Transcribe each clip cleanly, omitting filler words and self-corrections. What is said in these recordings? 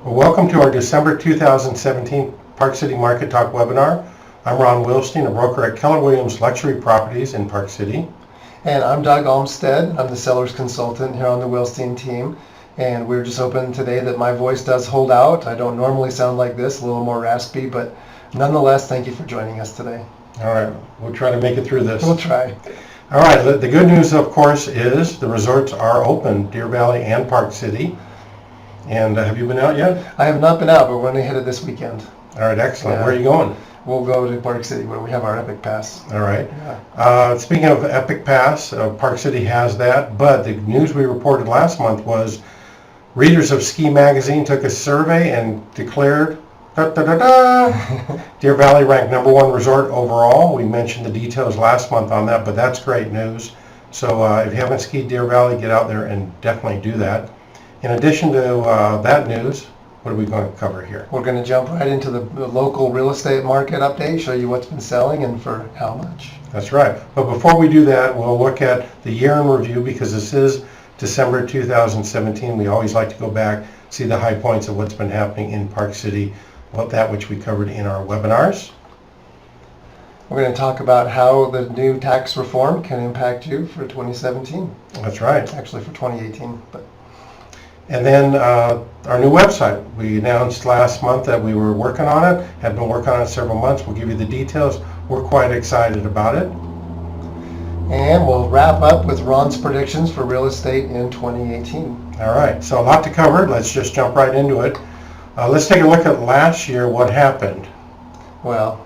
Well, welcome to our December 2017 Park City Market Talk webinar. I'm Ron Wilstein, a broker at Keller Williams Luxury Properties in Park City. And I'm Doug Olmstead. I'm the seller's consultant here on the Wilstein team. And we're just hoping today that my voice does hold out. I don't normally sound like this, a little more raspy, but nonetheless, thank you for joining us today. All right, we'll try to make it through this. We'll try. All right, the good news, of course, is the resorts are open, Deer Valley and Park City. And have you been out yet? I have not been out, but we're going to hit it this weekend. All right, excellent. Yeah. Where are you going? We'll go to Park City where we have our Epic Pass. All right. Yeah. Speaking of Epic Pass, Park City has that, but the news we reported last month was readers of Ski Magazine took a survey and declared Deer Valley ranked #1 resort overall. We mentioned the details last month on that, but that's great news. So if you haven't skied Deer Valley, get out there and definitely do that. In addition to that news, what are we going to cover here? We're going to jump right into the local real estate market update, show you what's been selling and for how much. That's right. But before we do that, we'll look at the year in review because this is December 2017. We always like to go back, see the high points of what's been happening in Park City, that which we covered in our webinars. We're going to talk about how the new tax reform can impact you for 2017. That's right. Actually for 2018. But. And then our new website. We announced last month that we were working on it, have been working on it several months. We'll give you the details. We're quite excited about it. And we'll wrap up with Ron's predictions for real estate in 2018. All right, so a lot to cover. Let's just jump right into it. Let's take a look at last year, what happened. Well,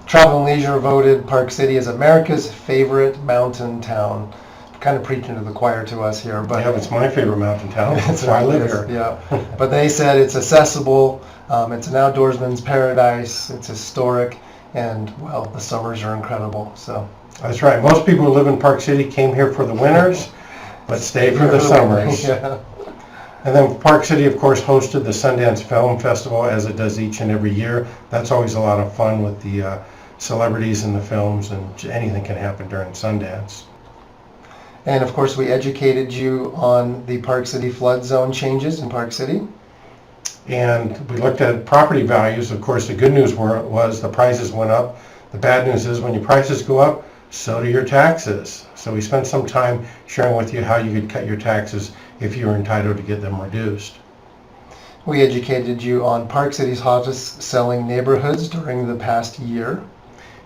Travel and Leisure voted Park City as America's favorite mountain town. Kind of preaching to the choir to us here, but yeah, it's my favorite mountain town. That's why I live here. Yeah, but they said it's accessible, it's an outdoorsman's paradise, it's historic, and well, the summers are incredible. So that's right. Most people who live in Park City came here for the winters, but stay for the summers. Yeah. And then Park City, of course, hosted the Sundance Film Festival as it does each and every year. That's always a lot of fun with the celebrities in the films, and anything can happen during Sundance. And of course, we educated you on the Park City flood zone changes in Park City. And we looked at property values. Of course, the good news was the prices went up. The bad news is when your prices go up, so do your taxes. So we spent some time sharing with you how you could cut your taxes if you were entitled to get them reduced. We educated you on Park City's hottest selling neighborhoods during the past year.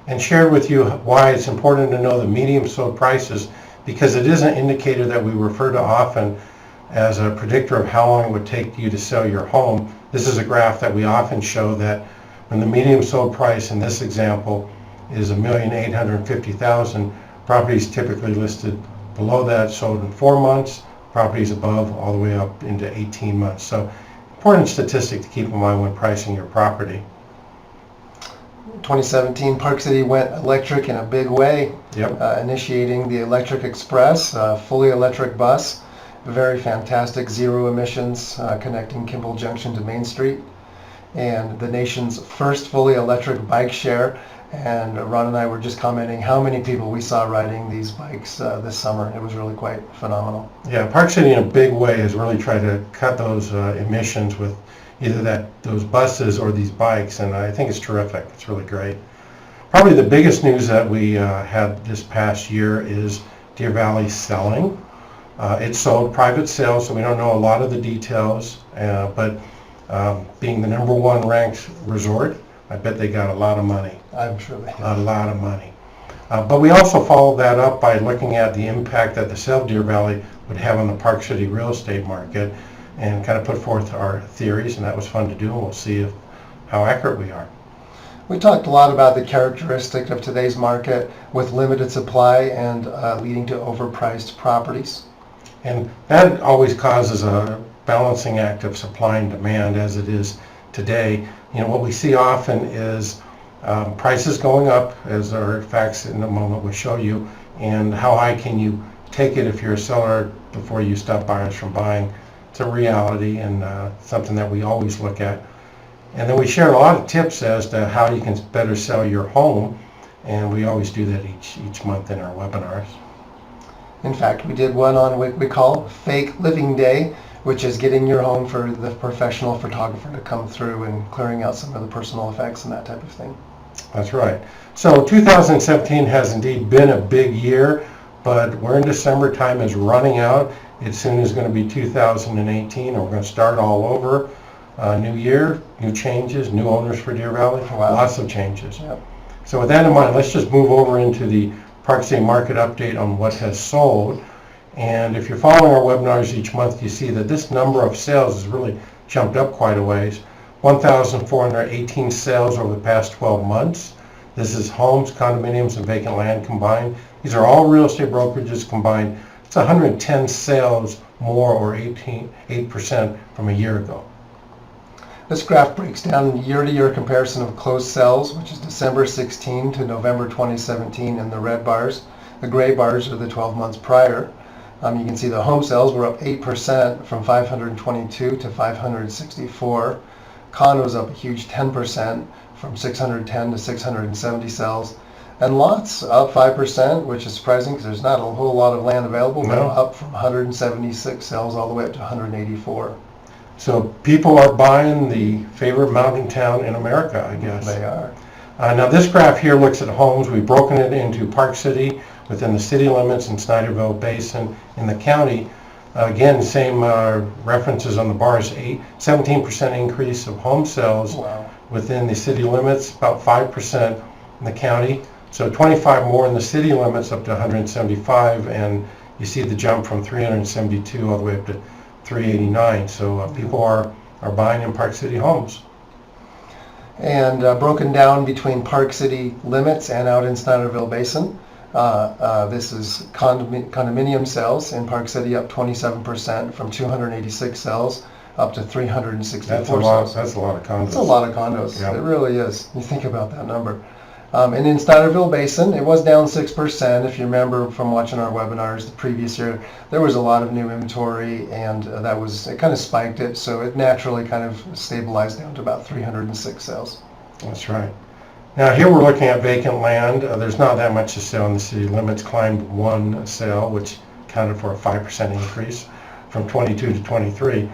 And shared with you why it's important to know the median sold prices, because it is an indicator that we refer to often as a predictor of how long it would take you to sell your home. This is a graph that we often show that when the median sold price in this example is $1,850,000, properties typically listed below that sold in 4 months, properties above all the way up into 18 months. So important statistic to keep in mind when pricing your property. 2017, Park City went electric in a big way, Yep. Initiating the Electric Express, fully electric bus, very fantastic, zero emissions, connecting Kimball Junction to Main Street, and the nation's first fully electric bike share. And Ron and I were just commenting how many people we saw riding these bikes this summer. It was really quite phenomenal. Yeah, Park City in a big way has really tried to cut those emissions with either those buses or these bikes, and I think it's terrific. It's really great. Probably the biggest news that we had this past year is Deer Valley selling. It sold private sales, so we don't know a lot of the details, but being the #1 ranked resort, I bet they got a lot of money. I'm sure they A lot of money. But we also followed that up by looking at the impact that the sale of Deer Valley would have on the Park City real estate market, and kind of put forth our theories, and that was fun to do, and we'll see how accurate we are. We talked a lot about the characteristic of today's market with limited supply and leading to overpriced properties. And that always causes a balancing act of supply and demand as it is today. What we see often is prices going up, as our facts in a moment will show you, and how high can you take it if you're a seller before you stop buyers from buying. It's a reality and something that we always look at. And then we share a lot of tips as to how you can better sell your home, and we always do that each month in our webinars. In fact, we did one on what we call Fake Living Day, which is getting your home for the professional photographer to come through and clearing out some of the personal effects and that type of thing. That's right. So 2017 has indeed been a big year, but we're in December. Time is running out. It soon is going to be 2018, and we're going to start all over. New year, new changes, new owners for Deer Valley. Wow. Lots of changes. Yep. So with that in mind, let's just move over into the Park City market update on what has sold. And if you're following our webinars each month, you see that this number of sales has really jumped up quite a ways. 1,418 sales over the past 12 months. This is homes, condominiums, and vacant land combined. These are all real estate brokerages combined. It's 110 sales more, or 8% from a year ago. This graph breaks down year-to-year comparison of closed sales, which is December 16 to November 2017 in the red bars. The gray bars are the 12 months prior. You can see the home sales were up 8% from 522 to 564. Condos up a huge 10% from 610 to 670 sales. And lots up 5%, which is surprising because there's not a whole lot of land available, but up from 176 sales all the way up to 184. So people are buying the favorite mountain town in America, I guess. They are. Now this graph here looks at homes. We've broken it into Park City within the city limits and Snyderville Basin in the county. Again, same references on the bars. 17% increase of home sales within the city limits, about 5% in the county. So 25 more in the city limits up to 175, and you see the jump from 372 all the way up to 389. So people are buying in Park City homes. And broken down between Park City limits and out in Snyderville Basin. This is condominium sales in Park City up 27% from 286 sales up to 364 sales. That's a lot of condos. That's a lot of condos. Yeah. It really is. You think about that number. And in Snyderville Basin, it was down 6%. If you remember from watching our webinars the previous year, there was a lot of new inventory, and it kind of spiked it, so it naturally kind of stabilized down to about 306 sales. That's right. Now here we're looking at vacant land. There's not that much to sell in the city limits. Climbed one sale, which accounted for a 5% increase from 22 to 23.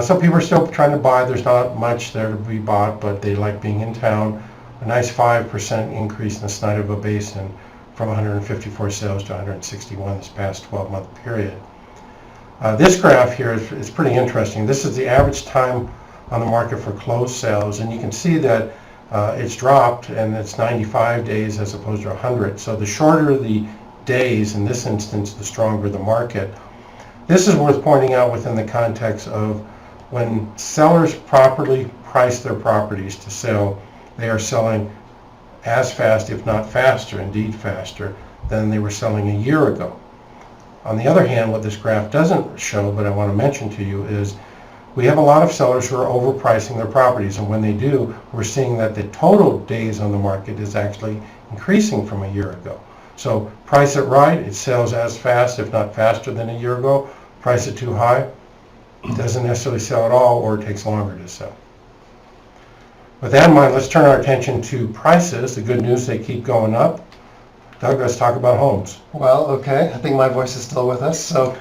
So people are still trying to buy. There's not much there to be bought, but they like being in town. A nice 5% increase in the Snyderville Basin from 154 sales to 161 this past 12-month period. This graph here is pretty interesting. This is the average time on the market for closed sales, and you can see that it's dropped, and it's 95 days as opposed to 100. So the shorter the days, in this instance, the stronger the market. This is worth pointing out within the context of when sellers properly price their properties to sell, they are selling as fast, if not faster, indeed faster, than they were selling a year ago. On the other hand, what this graph doesn't show, but I want to mention to you, is we have a lot of sellers who are overpricing their properties, and when they do, we're seeing that the total days on the market is actually increasing from a year ago. So price it right, it sells as fast, if not faster than a year ago. Price it too high, it doesn't necessarily sell at all, or it takes longer to sell. With that in mind, let's turn our attention to prices. The good news, they keep going up. Doug, let's talk about homes. Well, okay. I think my voice is still with us. So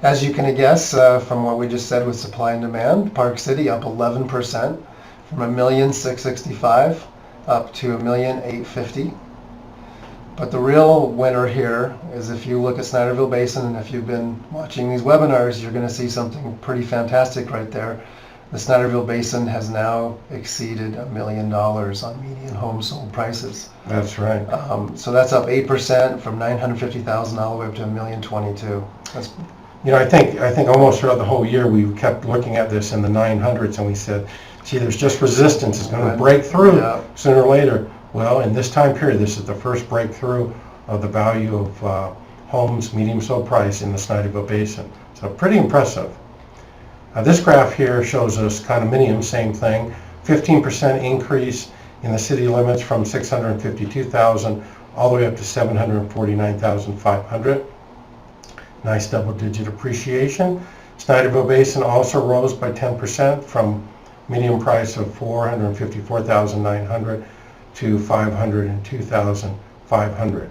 as you can guess from what we just said with supply and demand, Park City up 11% from $1,665,000 up to $1,850,000. But the real winner here is if you look at Snyderville Basin, and if you've been watching these webinars, you're going to see something pretty fantastic right there. The Snyderville Basin has now exceeded $1 million on median home sold prices. That's right. So that's up 8% from $950,000 all the way up to $1,022,000. That's, I think almost throughout the whole year we kept looking at this in the 900s, and we said, see, there's just resistance. It's going to break through sooner or later. Well, in this time period, this is the first breakthrough of the value of homes medium sold price in the Snyderville Basin. So pretty impressive. This graph here shows us condominiums, same thing, 15% increase in the city limits from 652,000 all the way up to 749,500. Nice double-digit appreciation. Snyderville Basin also rose by 10% from median price of 454,900 to 502,500.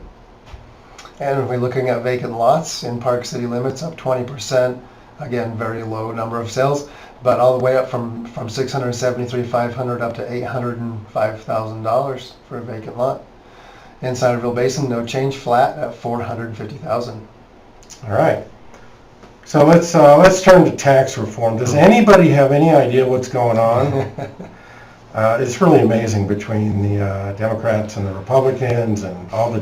And if we're looking at vacant lots in Park City limits, up 20%. Again, very low number of sales, but all the way up from $673,500 up to $805,000 for a vacant lot. In Centerville Basin, no change, flat at $450,000. All right. So let's turn to tax reform. Does anybody have any idea what's going on? It's really amazing between the Democrats and the Republicans and all the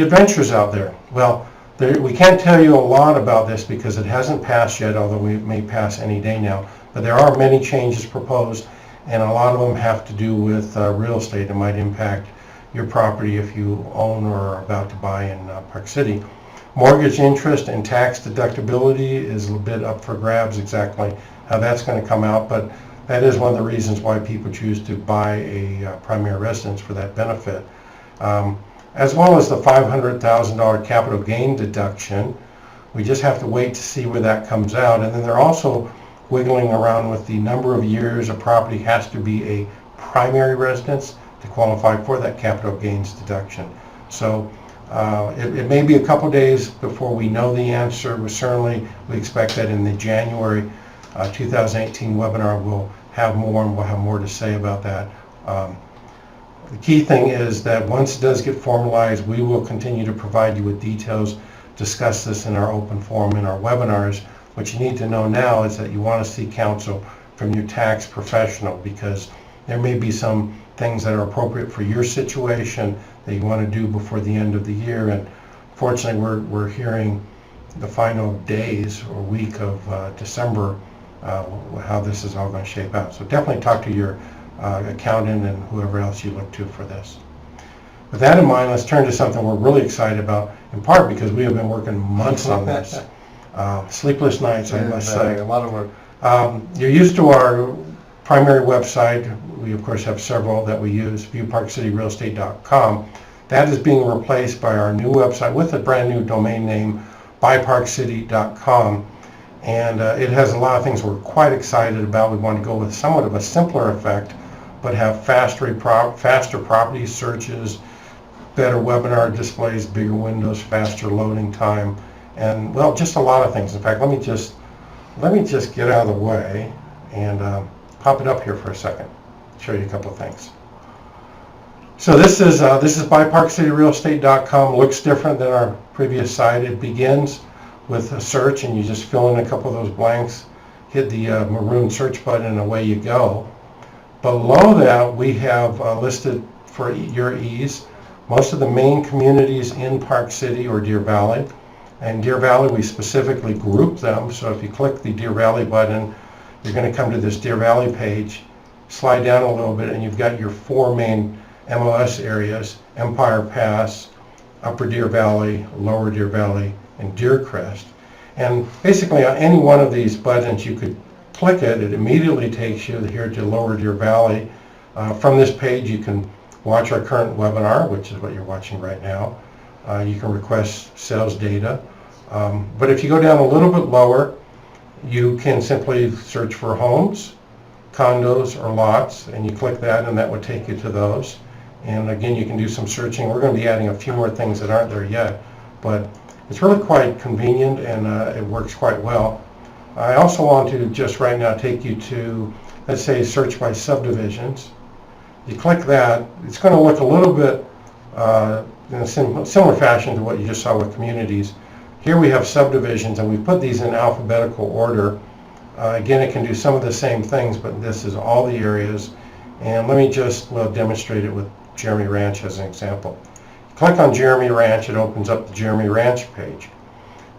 adventures out there. Well, we can't tell you a lot about this because it hasn't passed yet, although we may pass any day now. But there are many changes proposed, and a lot of them have to do with real estate that might impact your property if you own or are about to buy in Park City. Mortgage interest and tax deductibility is a bit up for grabs, exactly how that's going to come out, but that is one of the reasons why people choose to buy a primary residence for that benefit. As well as the $500,000 capital gain deduction. We just have to wait to see where that comes out. And then they're also wiggling around with the number of years a property has to be a primary residence to qualify for that capital gains deduction. So it may be a couple days before we know the answer. We expect that in the January 2018 webinar we'll have more, and we'll have more to say about that. The key thing is that once it does get formalized, we will continue to provide you with details, discuss this in our open forum in our webinars. What you need to know now is that you want to seek counsel from your tax professional, because there may be some things that are appropriate for your situation that you want to do before the end of the year. And fortunately, we're hearing the final days or week of December how this is all going to shape out. So definitely talk to your accountant and whoever else you look to for this. With that in mind, let's turn to something we're really excited about, in part because we have been working months on this. Sleepless nights, I must say. A lot of work. You're used to our primary website. We, of course, have several that we use, BuyParkCity.com. That is being replaced by our new website with a brand new domain name, BuyParkCity.com. And it has a lot of things we're quite excited about. We want to go with somewhat of a simpler effect, but have faster property searches, better webinar displays, bigger windows, faster loading time, and, well, just a lot of things. In fact, let me just get out of the way and pop it up here for a second. Show you a couple of things. So this is BuyParkCityRealEstate.com. Looks different than our previous site. It begins with a search, and you just fill in a couple of those blanks, hit the maroon search button, and away you go. Below that, we have listed, for your ease, most of the main communities in Park City or Deer Valley. And Deer Valley, we specifically group them, so if you click the Deer Valley button, you're going to come to this Deer Valley page, slide down a little bit, and you've got your four main MOS areas: Empire Pass, Upper Deer Valley, Lower Deer Valley, and Deer Crest. And basically on any one of these buttons, you could click it. It immediately takes you here to Lower Deer Valley. From this page, you can watch our current webinar, which is what you're watching right now. You can request sales data. But if you go down a little bit lower, you can simply search for homes, condos, or lots, and you click that, and that would take you to those. And again, you can do some searching. We're going to be adding a few more things that aren't there yet, but it's really quite convenient, and it works quite well. I also want to just right now take you to, let's say, search by subdivisions. You click that, it's going to look a little bit in a similar fashion to what you just saw with communities. Here we have subdivisions, and we put these in alphabetical order. Again, it can do some of the same things, but this is all the areas. And let me just demonstrate it with Jeremy Ranch as an example. Click on Jeremy Ranch, it opens up the Jeremy Ranch page.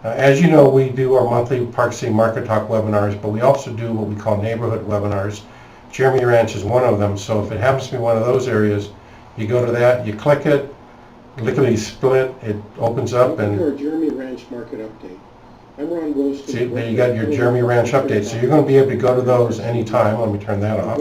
As you know, we do our monthly Park City Market Talk webinars, but we also do what we call neighborhood webinars. Jeremy Ranch is one of them, so if it happens to be one of those areas, you go to that, you click it, lickety split, it opens up, and Your Jeremy Ranch Market Update. I'm Ron Wilstein. See, there you got your Jeremy Ranch update, so you're going to be able to go to those anytime. Let me turn that off.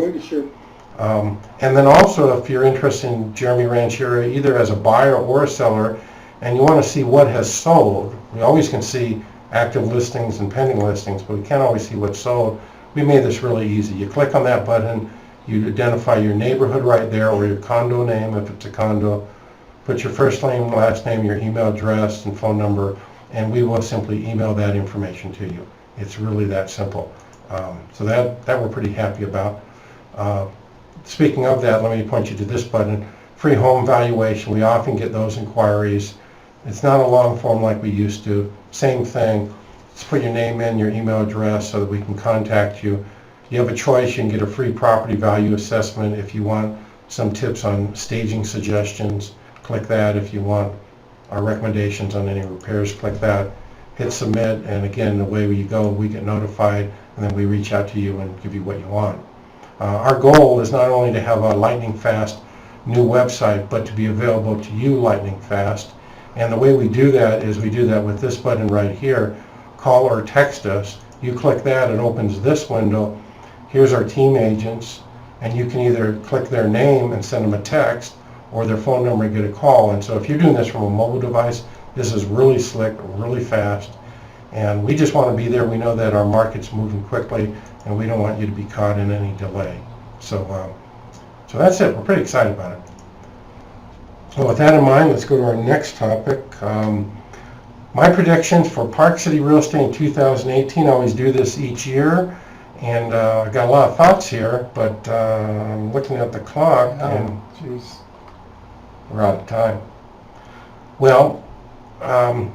And then also, if you're interested in Jeremy Ranch area, either as a buyer or a seller, and you want to see what has sold, we always can see active listings and pending listings, but we can't always see what's sold. We made this really easy. You click on that button, you identify your neighborhood right there, or your condo name if it's a condo, put your first name, last name, your email address and phone number, and we will simply email that information to you. It's really that simple. So that we're pretty happy about. Speaking of that, let me point you to this button, free home valuation. We often get those inquiries. It's not a long form like we used to. Same thing. Just put your name in, your email address so that we can contact you. You have a choice. You can get a free property value assessment if you want some tips on staging suggestions. Click that. If you want our recommendations on any repairs, click that. Hit submit, and again, the way you go, we get notified, and then we reach out to you and give you what you want. Our goal is not only to have a lightning fast new website, but to be available to you lightning fast. And the way we do that is we do that with this button right here. Call or text us. You click that, it opens this window. Here's our team agents, and you can either click their name and send them a text, or their phone number and get a call. And so if you're doing this from a mobile device, this is really slick, really fast, and we just want to be there. We know that our market's moving quickly, and we don't want you to be caught in any delay. So that's it. We're pretty excited about it. So with that in mind, let's go to our next topic. My predictions for Park City Real Estate in 2018. I always do this each year, and I've got a lot of thoughts here, but I'm looking at the clock, and we're out of time. Well,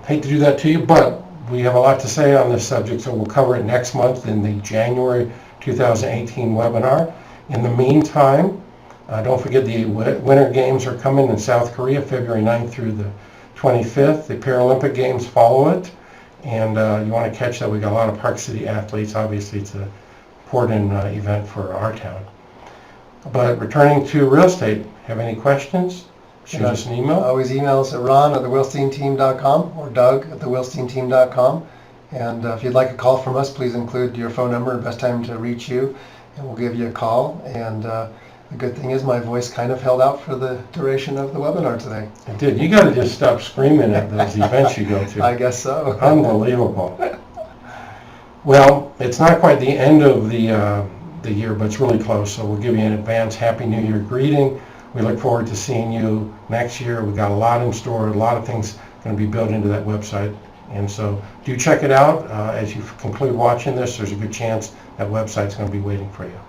hate to do that to you, but we have a lot to say on this subject, so we'll cover it next month in the January 2018 webinar. In the meantime, don't forget the Winter Games are coming in South Korea, February 9th through the 25th. The Paralympic Games follow it, and you want to catch that. We got a lot of Park City athletes. Obviously, it's an important event for our town. But returning to real estate, have any questions? Shoot us an email. Always email us at ron@thewilsteinteam.com or doug@thewilsteinteam.com. And if you'd like a call from us, please include your phone number and best time to reach you, and we'll give you a call. And the good thing is my voice kind of held out for the duration of the webinar today. It did. You got to just stop screaming at those events you go to. I guess so. Unbelievable. Well, it's not quite the end of the year, but it's really close. So we'll give you an advance Happy New Year greeting. We look forward to seeing you next year. We got a lot in store, a lot of things going to be built into that website. And so do check it out. As you conclude watching this, there's a good chance that website's going to be waiting for you.